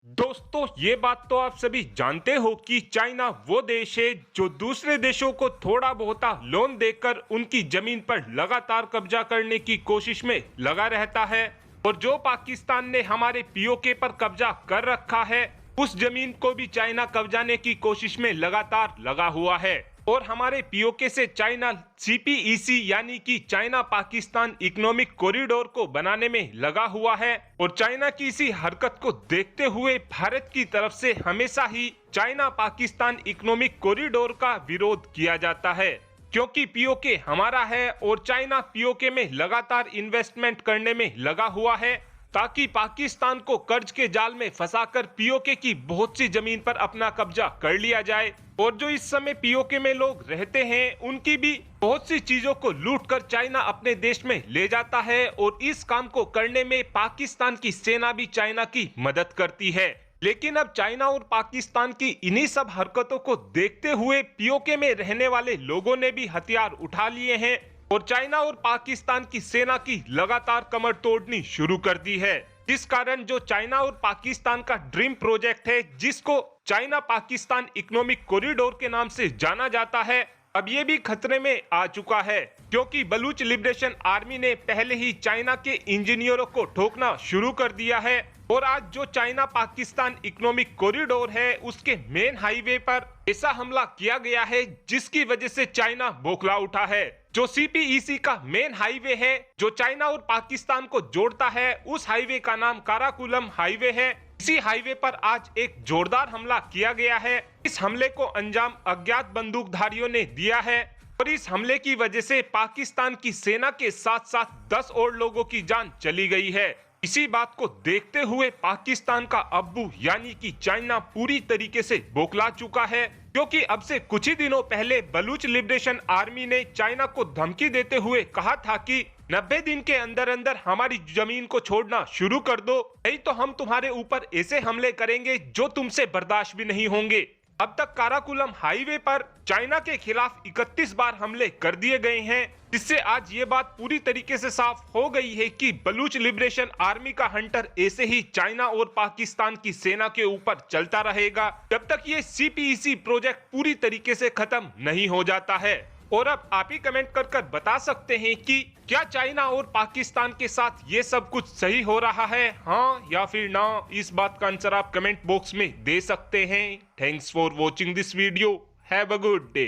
दोस्तों, ये बात तो आप सभी जानते हो कि चाइना वो देश है जो दूसरे देशों को थोड़ा बहुत लोन देकर उनकी जमीन पर लगातार कब्जा करने की कोशिश में लगा रहता है। और जो पाकिस्तान ने हमारे पीओके पर कब्जा कर रखा है, उस जमीन को भी चाइना कब्जाने की कोशिश में लगातार लगा हुआ है। और हमारे पीओके से चाइना सीपीईसी यानी कि चाइना पाकिस्तान इकोनॉमिक कॉरिडोर को बनाने में लगा हुआ है। और चाइना की इसी हरकत को देखते हुए भारत की तरफ से हमेशा ही चाइना पाकिस्तान इकोनॉमिक कॉरिडोर का विरोध किया जाता है, क्योंकि पीओके हमारा है और चाइना पीओके में लगातार इन्वेस्टमेंट करने में लगा हुआ है, ताकि पाकिस्तान को कर्ज के जाल में फंसाकर पीओके की बहुत सी जमीन पर अपना कब्जा कर लिया जाए। और जो इस समय पीओके में लोग रहते हैं, उनकी भी बहुत सी चीजों को लूटकर चाइना अपने देश में ले जाता है। और इस काम को करने में पाकिस्तान की सेना भी चाइना की मदद करती है। लेकिन अब चाइना और पाकिस्तान की इन्हीं सब हरकतों को देखते हुए पीओके में रहने वाले लोगों ने भी हथियार उठा लिए हैं और चाइना और पाकिस्तान की सेना की लगातार कमर तोड़नी शुरू कर दी है। जिस कारण जो चाइना और पाकिस्तान का ड्रीम प्रोजेक्ट है, जिसको चाइना पाकिस्तान इकोनॉमिक कॉरिडोर के नाम से जाना जाता है, अब ये भी खतरे में आ चुका है, क्योंकि बलूच लिबरेशन आर्मी ने पहले ही चाइना के इंजीनियरों को ठोकना शुरू कर दिया है। और आज जो चाइना पाकिस्तान इकोनॉमिक कॉरिडोर है, उसके मेन हाईवे पर ऐसा हमला किया गया है जिसकी वजह से चाइना बौखला उठा है। जो सीपीईसी का मेन हाईवे है, जो चाइना और पाकिस्तान को जोड़ता है, उस हाईवे का नाम काराकोरम हाईवे है। इसी हाईवे पर आज एक जोरदार हमला किया गया है। इस हमले को अंजाम अज्ञात बंदूकधारियों ने दिया है और इस हमले की वजह से पाकिस्तान की सेना के साथ साथ 10 और लोगों की जान चली गई है। इसी बात को देखते हुए पाकिस्तान का अब्बू यानी कि चाइना पूरी तरीके से बौखला चुका है, क्योंकि अब से कुछ ही दिनों पहले बलूच लिबरेशन आर्मी ने चाइना को धमकी देते हुए कहा था कि 90 दिन के अंदर अंदर हमारी जमीन को छोड़ना शुरू कर दो, नहीं तो हम तुम्हारे ऊपर ऐसे हमले करेंगे जो तुमसे बर्दाश्त भी नहीं होंगे। अब तक काराकोरम हाईवे पर चाइना के खिलाफ 31 बार हमले कर दिए गए हैं, जिससे आज ये बात पूरी तरीके से साफ हो गई है कि बलूच लिबरेशन आर्मी का हंटर ऐसे ही चाइना और पाकिस्तान की सेना के ऊपर चलता रहेगा जब तक ये सीपीईसी प्रोजेक्ट पूरी तरीके से खत्म नहीं हो जाता है। और अब आप ही कमेंट कर बता सकते हैं कि क्या चाइना और पाकिस्तान के साथ ये सब कुछ सही हो रहा है, हाँ या फिर ना। इस बात का आंसर आप कमेंट बॉक्स में दे सकते हैं। Thanks for watching this video. Have a good day.